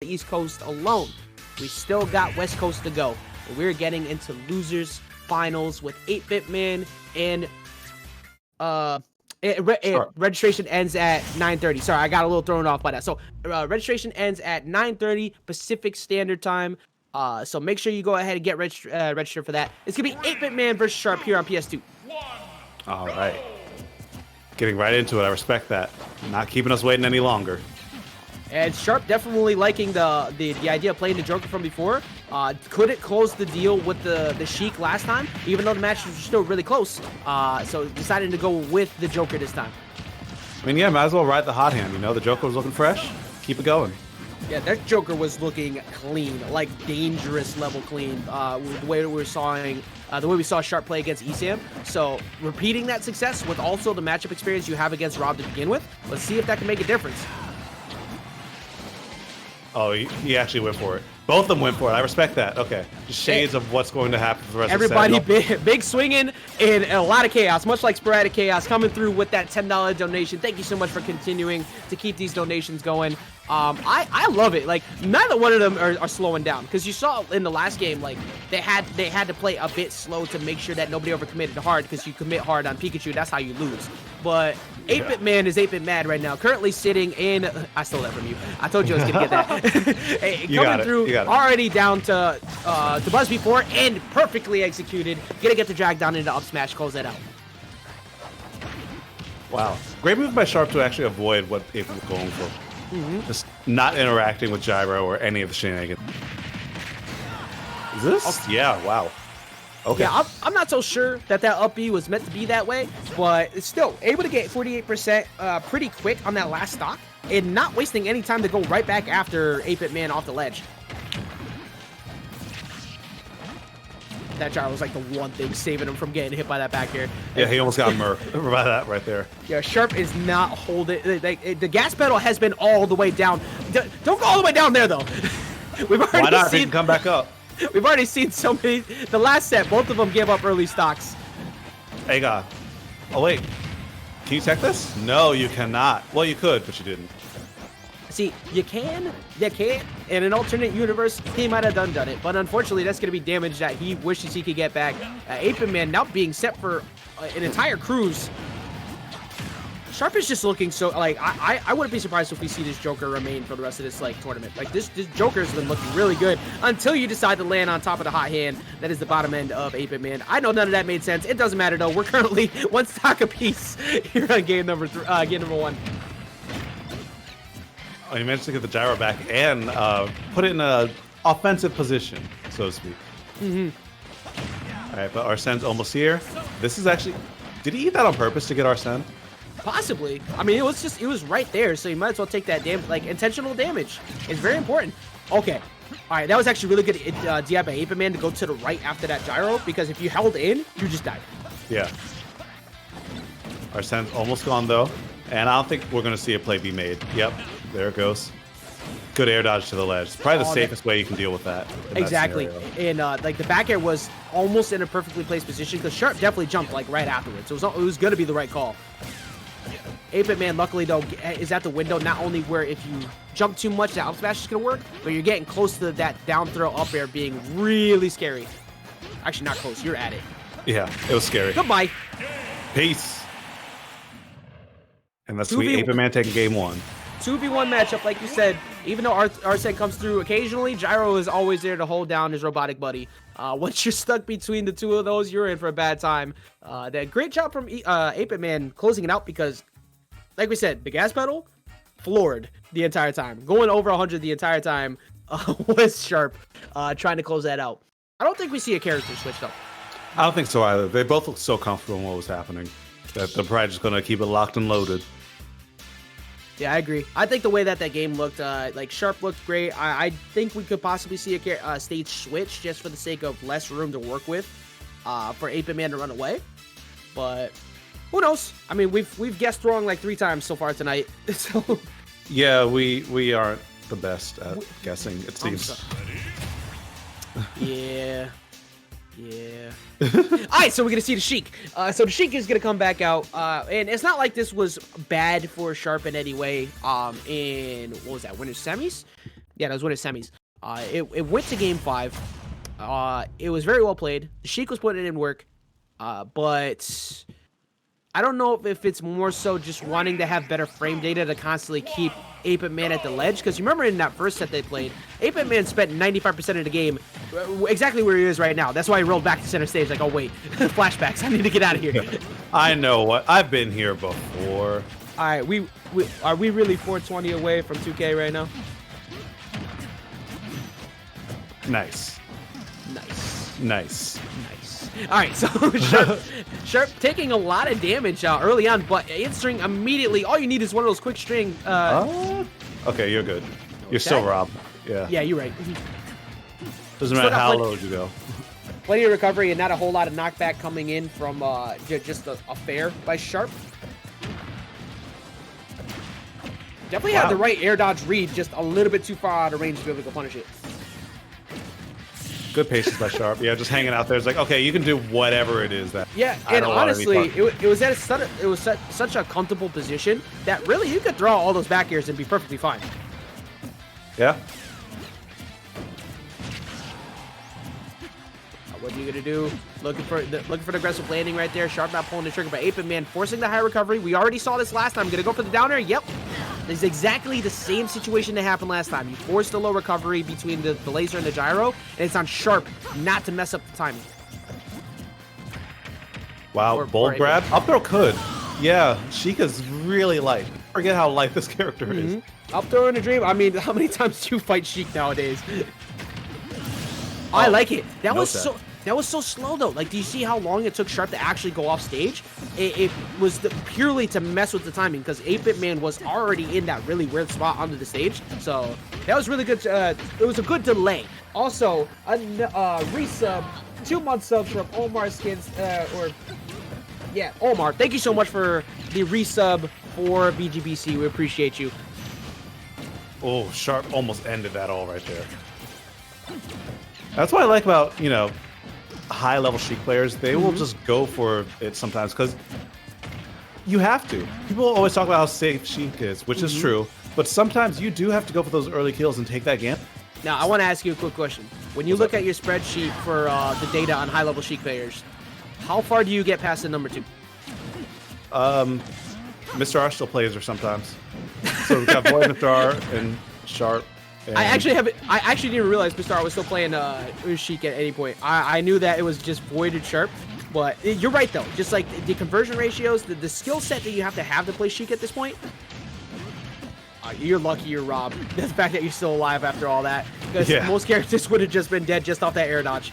the East Coast alone. We still got West Coast to go. We're getting into losers finals with 8BitMan and registration ends at 9:30. Sorry, I got a little thrown off by that. So registration ends at 9:30 Pacific Standard Time. So make sure you go ahead and get registered for that. It's gonna be 8BitMan versus Sharp here on PS2. All right, getting right into it. I respect that. Not keeping us waiting any longer. And Sharp definitely liking the idea of playing the Joker from before. Couldn't close the deal with the Sheik last time, even though the match was still really close. So decided to go with the Joker this time. I mean, yeah, might as well ride the hot hand. You know, the Joker was looking fresh. Keep it going. Yeah, that Joker was looking clean, like dangerous level clean. The way we saw Sharp play against ESAM. So repeating that success with also the matchup experience you have against Rob to begin with. Let's see if that can make a difference. Oh, he actually went for it. Both of them went for it. I respect that. Okay. Just shades of what's going to happen for the rest of the set. Everybody big swinging and a lot of chaos, much like Sporadic Chaos, coming through with that $10 donation. Thank you so much for continuing to keep these donations going. I love it. Like, neither one of them are slowing down, because you saw in the last game, like, they had to play a bit slow to make sure that nobody overcommitted hard, because you commit hard on Pikachu, that's how you lose. But 8BitMan is 8BitMad right now, currently sitting in... I stole that from you. I told you I was going to get that. Coming through, already down to Buzz before, and perfectly executed. Gonna get the drag down into up smash, close that out. Wow. Great move by Sharp to actually avoid what 8 was going for. Just not interacting with Gyro or any of the shenanigans. Is this? Okay. Yeah, wow. Okay. Yeah, I'm not so sure that up B was meant to be that way, but it's still able to get 48% pretty quick on that last stock and not wasting any time to go right back after 8BitMan off the ledge. That Gyro was like the one thing saving him from getting hit by that back air. Yeah, he almost got murked by that right there. Yeah, Sharp is not holding. The gas pedal has been all the way down. Don't go all the way down there, though. We've already Why not? seen, they can come back up. We've already seen so many. The last set, both of them gave up early stocks. Hey, God. Oh, wait. Can you tech this? No, you cannot. Well, you could, but you didn't. See, you can. In an alternate universe, he might have done it. But unfortunately, that's going to be damage that he wishes he could get back. 8BitMan now being set for an entire cruise. Sharp is just looking so, like, I wouldn't be surprised if we see this Joker remain for the rest of this, like, tournament. Like, this Joker's been looking really good until you decide to land on top of the hot hand. That is the bottom end of 8BitMan. I know none of that made sense. It doesn't matter, though. We're currently one stock apiece here on game number one. Oh, he managed to get the Gyro back and put it in an offensive position, so to speak. All right, but Arsene's almost here. This is actually... Did he eat that on purpose to get Arsene? Possibly. I mean, it was right there, so you might as well take that intentional damage. It's very important. Okay. All right, that was actually really good DI by 8BitMan to go to the right after that Gyro, because if you held in, you just died. Yeah. Arsene's almost gone, though, and I don't think we're going to see a play be made. Yep, there it goes. Good air dodge to the ledge. It's probably the safest way you can deal with that. Exactly. And like the back air was almost in a perfectly placed position, because Sharp definitely jumped like right afterwards. So it was going to be the right call. 8BitMan, luckily, though, is at the window, not only where if you jump too much, that up smash is going to work, but you're getting close to that down throw up air being really scary. Actually, not close. You're at it. Yeah, it was scary. Goodbye. Peace. And that's sweet 8BitMan taking game one. 2v1 matchup, like you said. Even though Arsene comes through occasionally, Gyro is always there to hold down his robotic buddy. Once you're stuck between the two of those, you're in for a bad time. That great job from 8BitMan closing it out, because, like we said, the gas pedal floored the entire time. Going over 100 the entire time was Sharp trying to close that out. I don't think we see a character switch, though. I don't think so either. They both looked so comfortable in what was happening that they're probably just going to keep it locked and loaded. Yeah, I agree. I think the way that game looked, like Sharp looked great. I think we could possibly see a stage switch just for the sake of less room to work with for 8BitMan to run away. But who knows? I mean, we've guessed wrong like 3 times so far tonight. So yeah, we aren't the best at guessing, it seems. Yeah. Yeah. All right, so we're going to see the Sheik. So the Sheik is going to come back out. And it's not like this was bad for Sharp in any way in, what was that, winter semis? Yeah, that was one of semis. It went to game 5. It was very well played. Sheik was putting in work, but I don't know if it's more so just wanting to have better frame data to constantly keep 8BitMan at the ledge. Because you remember in that first set they played, 8BitMan spent 95% of the game exactly where he is right now. That's why he rolled back to center stage like, oh wait, flashbacks, I need to get out of here. I know what, I've been here before. All right, are we really 420 away from 2K right now? Nice. Nice. Nice. Nice. All right, so Sharp taking a lot of damage early on, but answering immediately. All you need is one of those quick string. Okay, you're good. You're still robbed. Yeah. Yeah, you're right. Doesn't matter how low you go. Plenty of recovery and not a whole lot of knockback coming in from just a fair by Sharp. Definitely had the right air dodge read, just a little bit too far out of range to be able to go punish it. Good patience by Sharp. Yeah, just hanging out there. It's like, okay, you can do whatever it is that. Yeah, and honestly, it was at such a comfortable position that really you could throw all those back airs and be perfectly fine. Yeah. What are you gonna do? Looking for the aggressive landing right there. Sharp not pulling the trigger, but 8BitMan forcing the high recovery. We already saw this last time. Gonna go for the down air. Yep. This is exactly the same situation that happened last time. You forced the low recovery between the laser and the gyro, and it's on Sharp not to mess up the timing. Wow, bold grab. Up throw could. Yeah, Sheik is really light. Forget how light this character is. Up throw in a dream. I mean, how many times do you fight Sheik nowadays? I like it. That was so slow though. Like, do you see how long it took Sharp to actually go off stage? It was purely to mess with the timing because 8BitMan was already in that really weird spot onto the stage. So that was really good. It was a good delay. Also, a resub, 2-month subs from Omar Skins, Omar. Thank you so much for the resub for VGBC. We appreciate you. Oh, Sharp almost ended that all right there. That's what I like about, you know, high-level Sheik players. They will just go for it sometimes because you have to. People always talk about how safe Sheik is, which is true, but sometimes you do have to go for those early kills and take that game. Now, I want to ask you a quick question. When you look at your spreadsheet for the data on high-level Sheik players, how far do you get past the number 2? Mr. R still plays her sometimes. So we've got Boy, Mr. R, and Sharp. And I actually didn't realize Mr. R was still playing Sheik at any point. I knew that it was just Void and Sharp, but you're right though. Just like the conversion ratios, the skill set that you have to play Sheik at this point. You're lucky you're Rob. The fact that you're still alive after all that, because most characters would have just been dead just off that air dodge.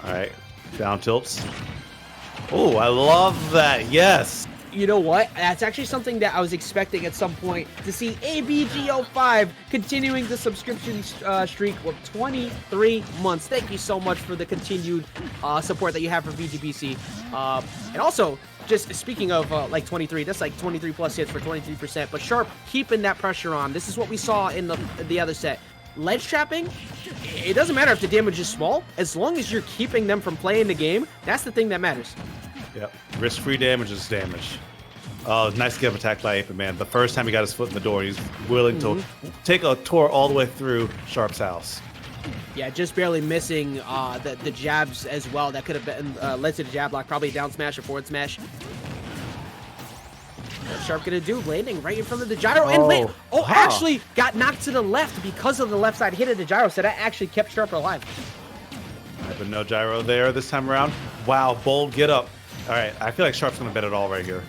All right, down tilts. Oh, I love that. Yes. You know what? That's actually something that I was expecting at some point to see ABGO5 continuing the subscription streak with 23 months. Thank you so much for the continued support that you have for VGBC. And also, just speaking of like 23, that's like 23 plus hits for 23%. But Sharp keeping that pressure on. This is what we saw in the other set. Ledge trapping, it doesn't matter if the damage is small. As long as you're keeping them from playing the game, that's the thing that matters. Yep. Risk-free damage is damage. Oh, nice to get attacked by 8BitMan. The first time he got his foot in the door, he's willing to take a tour all the way through Sharp's house. Yeah, just barely missing the jabs as well. That could have been led to the jab block, probably a down smash or forward smash. What's Sharp gonna do? Landing right in front of the gyro and actually got knocked to the left because of the left side hit of the gyro. So that actually kept Sharp alive. But no gyro there this time around. Wow, bold get up. All right, I feel like Sharp's gonna bet it all right here.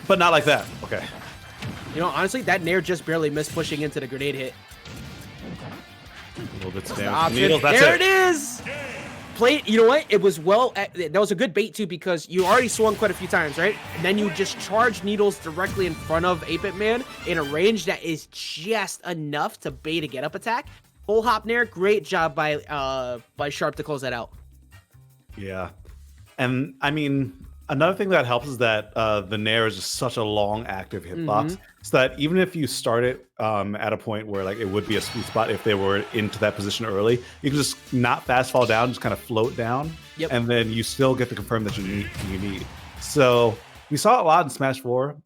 But not like that. Okay. You know, honestly, that Nair just barely missed pushing into the grenade hit. A little bit of damage. Needles, that's there it is! Played, you know what? It was that was a good bait too because you already swung quite a few times, right? And then you just charge Needles directly in front of 8BitMan in a range that is just enough to bait a get-up attack. Full hop Nair, great job by Sharp to close that out. Yeah. And, I mean, another thing that helps is that the Nair is just such a long active hitbox, so that even if you start it at a point where like it would be a sweet spot if they were into that position early, you can just not fast fall down, just kind of float down, and then you still get the confirm that you need. So we saw a lot in Smash 4.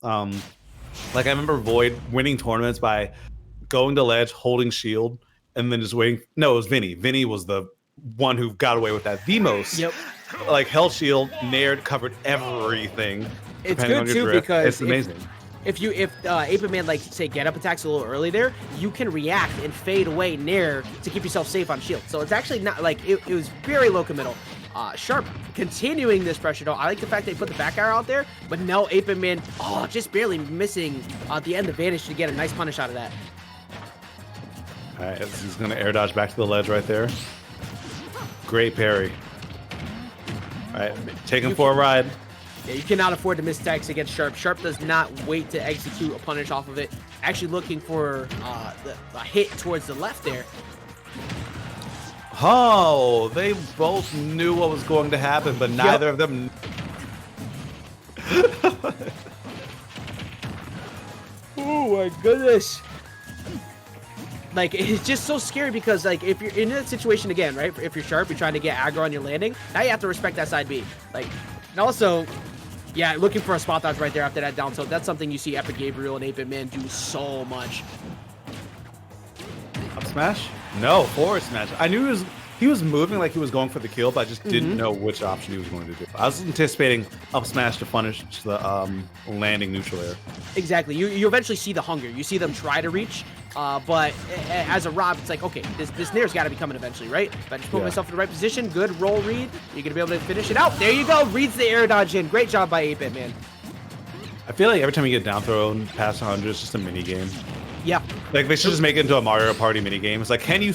Like I remember Void winning tournaments by going to ledge, holding shield, and then just waiting. No, it was Vinny. Vinny was the one who got away with that the most. Yep. Like held shield, nared, covered everything. It's good too because it's amazing. If 8BitMan, like, say, get up attacks a little early there, you can react and fade away Nair to keep yourself safe on shield. So it's actually not, like, it was very low committal. Sharp continuing this pressure, though. I like the fact they put the back arrow out there, but no, 8BitMan, just barely missing the end advantage to get a nice punish out of that. All right, he's going to air dodge back to the ledge right there. Great parry. All right, take him for a ride. Yeah, you cannot afford to miss attacks against Sharp. Sharp does not wait to execute a punish off of it. Actually looking for a hit towards the left there. Oh, they both knew what was going to happen, but neither of them... Oh my goodness. Like, it's just so scary because, like, if you're in that situation again, right? If you're Sharp, you're trying to get aggro on your landing, now you have to respect that side B. Like, and also... yeah, looking for a spot dodge right there after that down tilt. That's something you see Epic Gabriel and 8BitMan do so much. Up smash? No, forward smash. I knew he was moving like he was going for the kill, but I just didn't know which option he was going to do. I was anticipating up smash to punish the landing neutral air. Exactly. You eventually see the hunger. You see them try to reach, but as a Rob, it's like, okay, this Nair's got to be coming eventually, right? If I just put myself in the right position, good roll read, you're going to be able to finish it out. There you go. Reads the air dodge in. Great job by 8BitMan. I feel like every time you get down thrown past 100, it's just a mini game. Yeah. Like, they should just make it into a Mario Party mini game. It's like, can you...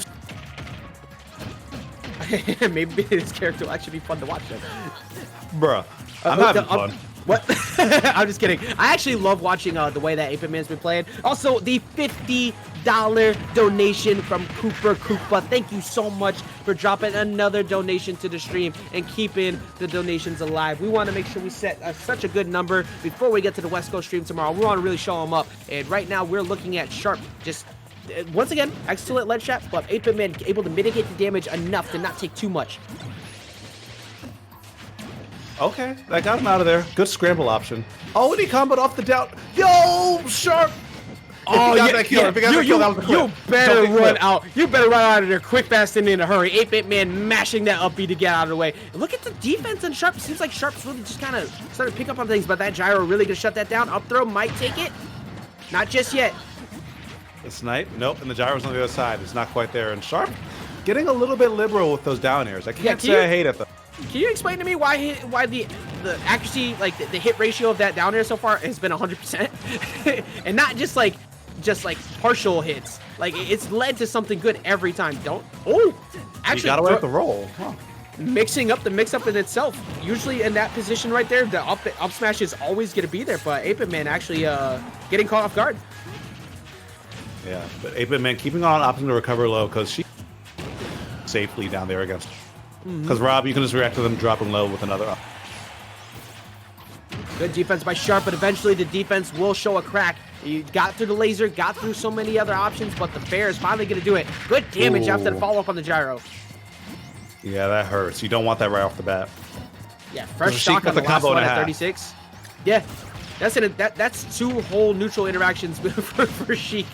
Maybe this character will actually be fun to watch. Bruh, I'm having fun. What? I'm just kidding. I actually love watching the way that 8BitMan's been playing. Also, the $50 donation from Cooper Koopa. Thank you so much for dropping another donation to the stream and keeping the donations alive. We want to make sure we set such a good number before we get to the West Coast stream tomorrow. We want to really show them up. And right now, we're looking at Sharp just... once again, excellent ledge trap, but 8BitMan able to mitigate the damage enough to not take too much. Okay, that got him out of there. Good scramble option. Oh, and he comboed off the down. Yo, Sharp! Oh, yeah, you better run out. You better run out of there quick, fast, and in a hurry. 8BitMan mashing that up B to get out of the way. And look at the defense on Sharp. It seems like Sharp's really just kind of started to pick up on things, but that gyro really gonna shut that down. Up throw might take it. Not just yet. The snipe? Nope, and the gyro's on the other side. It's not quite there. And Sharp getting a little bit liberal with those down airs. I can't say I hate it, though. Can you explain to me why the accuracy, like the hit ratio of that down air so far has been 100%? And not just like partial hits. Like, it's led to something good every time. Actually, you got away with the roll. Huh. Mixing up the mix-up in itself. Usually in that position right there, the up smash is always going to be there, but 8BitMan actually getting caught off guard. Yeah, but 8BitMan keeping on opting to recover low because she safely down there against. Because Rob, you can just react to them dropping low with another up. Good defense by Sharp, but eventually the defense will show a crack. You got through the laser, got through so many other options, but the fair is finally going to do it. Good damage after the follow-up on the gyro. Yeah, that hurts. You don't want that right off the bat. Yeah, fresh stock on the last one at 36. Yeah, that's two whole neutral interactions for Sheik.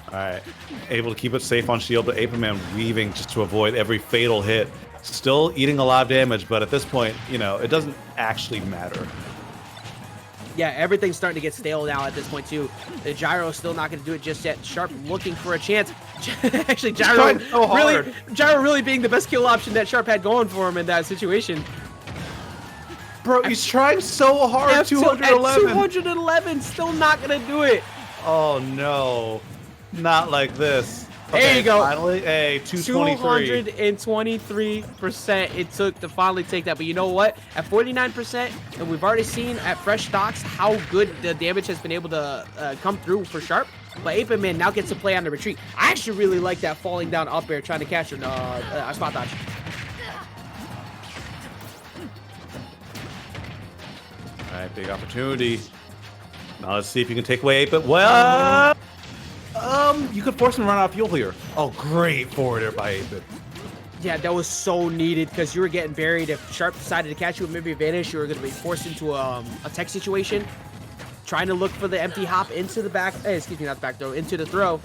Alright, able to keep it safe on shield, but 8BitMan weaving just to avoid every fatal hit. Still eating a lot of damage, but at this point, you know, it doesn't actually matter. Yeah, everything's starting to get stale now at this point, too. The gyro is still not going to do it just yet. Sharp looking for a chance. Actually, gyro really being the best kill option that Sharp had going for him in that situation. Bro, he's trying so hard. 211. 211, still not going to do it. Oh, no. Not like this. There Okay, you go. Finally, hey, 223. 223% it took to finally take that. But you know what? At 49%, and we've already seen at fresh stocks how good the damage has been able to come through for Sharp. But 8BitMan now gets to play on the retreat. I actually really like that falling down up air trying to catch a spot dodge. All right, big opportunity. Now let's see if you can take away 8-Bit. Well, you could force him to run out of fuel here. Oh, great forward air by 8-Bit. Yeah, that was so needed because you were getting buried. If Sharp decided to catch you with maybe a vanish, you were going to be forced into a tech situation. Trying to look for the empty hop into the back, excuse me, not the back throw, into the throw.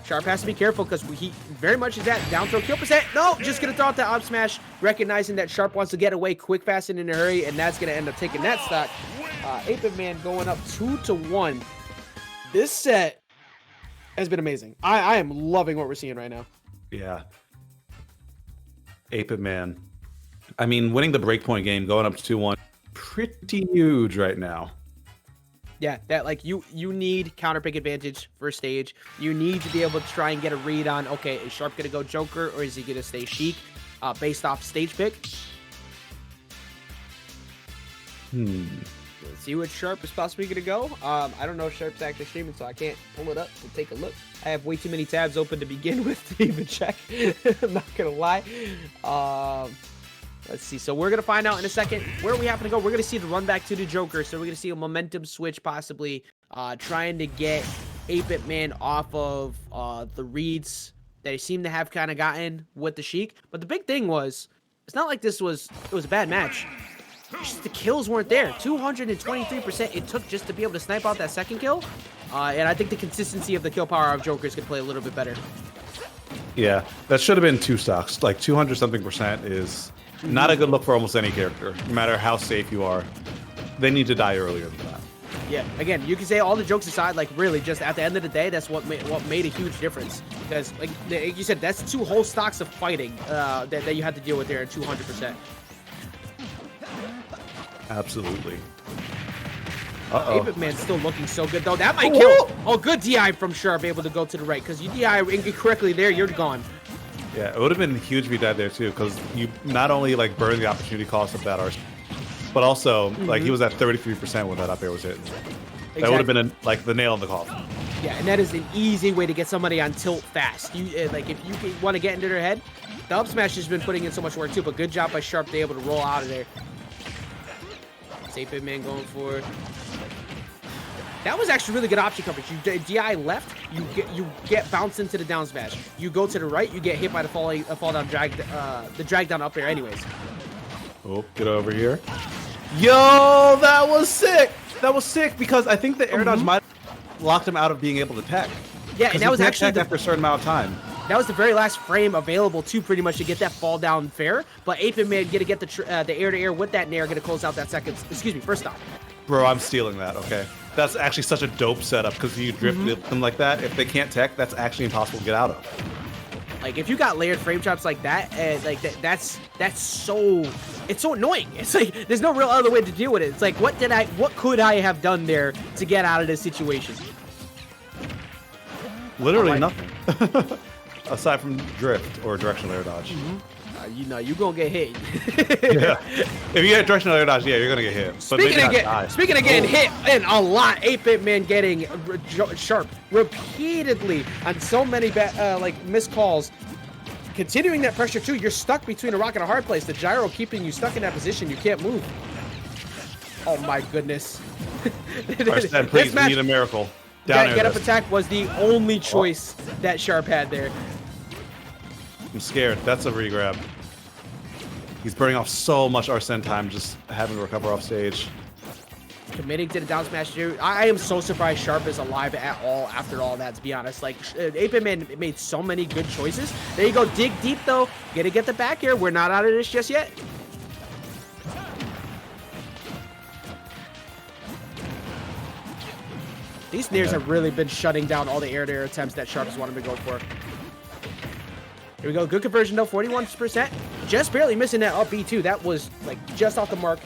Sharp has to be careful because he very much is at down throw kill percent. No, just going to throw out the up smash, recognizing that Sharp wants to get away quick, fast, and in a hurry, and that's going to end up taking that stock. 8BitMan going up 2-1. This set has been amazing. I am loving what we're seeing right now. Yeah. 8BitMan. I mean, winning the breakpoint game, going up to 2-1, pretty huge right now. Yeah, that like you need counter pick advantage for stage. You need to be able to try and get a read on, okay, is Sharp gonna go Joker or is he gonna stay Sheik based off stage pick? Let's see what Sharp is possibly gonna go. I don't know if Sharp's actually streaming, so I can't pull it up to take a look. I have way too many tabs open to begin with to even check. I'm not gonna lie. Let's see. So we're going to find out in a second where we happen to go. We're going to see the run back to the Joker. So we're going to see a momentum switch possibly trying to get 8BitMan off of the reads that he seemed to have kind of gotten with the Sheik. But the big thing was, it's not like it was a bad match. Just the kills weren't there. 223% it took just to be able to snipe out that second kill. And I think the consistency of the kill power of Jokers could play a little bit better. Yeah, that should have been 2 stocks. Like 200-something% is not a good look for almost any character, no matter how safe you are. They need to die earlier than that. Yeah, again, you can say all the jokes aside, like really, just at the end of the day, that's what made a huge difference. Because, like you said, that's 2 whole stocks of fighting that you had to deal with there at 200%. Absolutely. 8BitMan's still looking so good, though. That might kill. Oh, good DI from Sharp, able to go to the right. Because you DI incorrectly there, you're gone. Yeah, it would have been huge if you died there too, because you not only like burned the opportunity cost of that arse, but also like he was at 33% when that up air was hit. Exactly. That would have been like the nail in the coffin. Yeah, and that is an easy way to get somebody on tilt fast. You like if you want to get into their head, the up smash has been putting in so much work too. But good job by Sharp to be able to roll out of there. 8BitMan going for. That was actually really good option coverage. You DI left, you get bounced into the down smash. You go to the right, you get hit by the fall down drag down up air anyways. Oh, get over here. Yo, that was sick. That was sick because I think the air dodge might have locked him out of being able to tech. Yeah, and that was actually after a certain amount of time. That was the very last frame available to pretty much to get that fall down fair. But 8BitMan gonna get the air to air with that nair, gonna close out that first stop. Bro, I'm stealing that. Okay, that's actually such a dope setup because you drift them like that. If they can't tech, that's actually impossible to get out of. Like if you got layered frame traps like that, that's so it's so annoying. It's like there's no real other way to deal with it. It's like what could I have done there to get out of this situation? Literally nothing. Aside from drift or directional air dodge. You know, you're going to get hit. Yeah. If you get directional air dodge, yeah, you're going to get hit. Speaking of getting hit, and a lot, 8BitMan getting Sharp repeatedly on so many missed calls. Continuing that pressure, too. You're stuck between a rock and a hard place. The gyro keeping you stuck in that position. You can't move. Oh, my goodness. Arsene, please, we need a miracle. Get up attack was the only choice that Sharp had there. I'm scared. That's a regrab. He's burning off so much Arsene time just having to recover off stage. Committing to the down smash here. I am so surprised Sharp is alive at all after all that, to be honest. Like, 8BitMan made so many good choices. There you go. Dig deep, though. Gonna get the back here. We're not out of this just yet. These nairs have really been shutting down all the air-to-air attempts that Sharp has wanted to go for. Here we go. Good conversion, though. 41%. Just barely missing that up B, too. That was, like, just off the mark.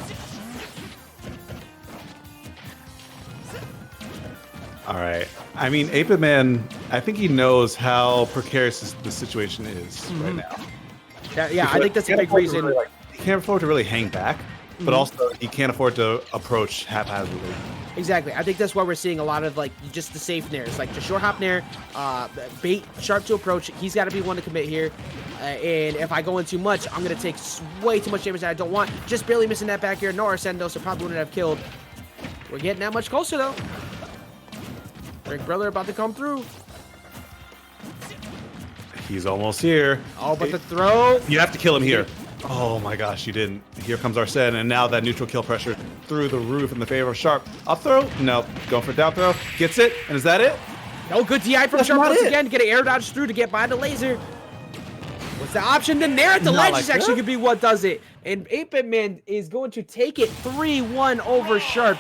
All right. I mean, 8BitMan, I think he knows how precarious the situation is right now. Yeah, I think that's a big reason. He can't afford to really hang back, but also he can't afford to approach haphazardly. Exactly. I think that's why we're seeing a lot of, like, just the safe nairs. Like, the short hop nair, bait, Sharp to approach. He's got to be one to commit here. And if I go in too much, I'm going to take way too much damage that I don't want. Just barely missing that back here. No Arsene, though, so probably wouldn't have killed. We're getting that much closer, though. Rick Brother about to come through. He's almost here. Oh, but the throw. You have to kill him here. Oh my gosh, you didn't. Here comes Arsene, and now that neutral kill pressure through the roof in the favor of Sharp. Up throw? No. Going for down throw. Gets it, and is that it? No, good DI from Sharp once again. Get an air dodge through to get by the laser. What's the option? The Nair at the ledge is actually going to be what does it. And 8BitMan is going to take it 3-1 over Sharp.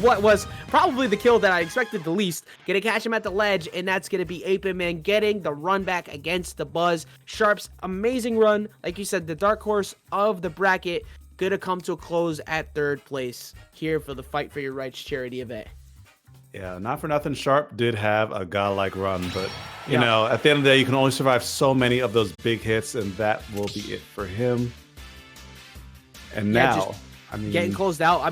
What was probably the kill that I expected the least. Gonna catch him at the ledge, and that's gonna be 8BitMan getting the run back against the Buzz. Sharp's amazing run, like you said, the dark horse of the bracket, gonna come to a close at 3rd place here for the Fight for Your Rights charity event. Yeah, not for nothing, Sharp did have a godlike run, but you know, at the end of the day, you can only survive so many of those big hits, and that will be it for him. And now, I mean, getting closed out.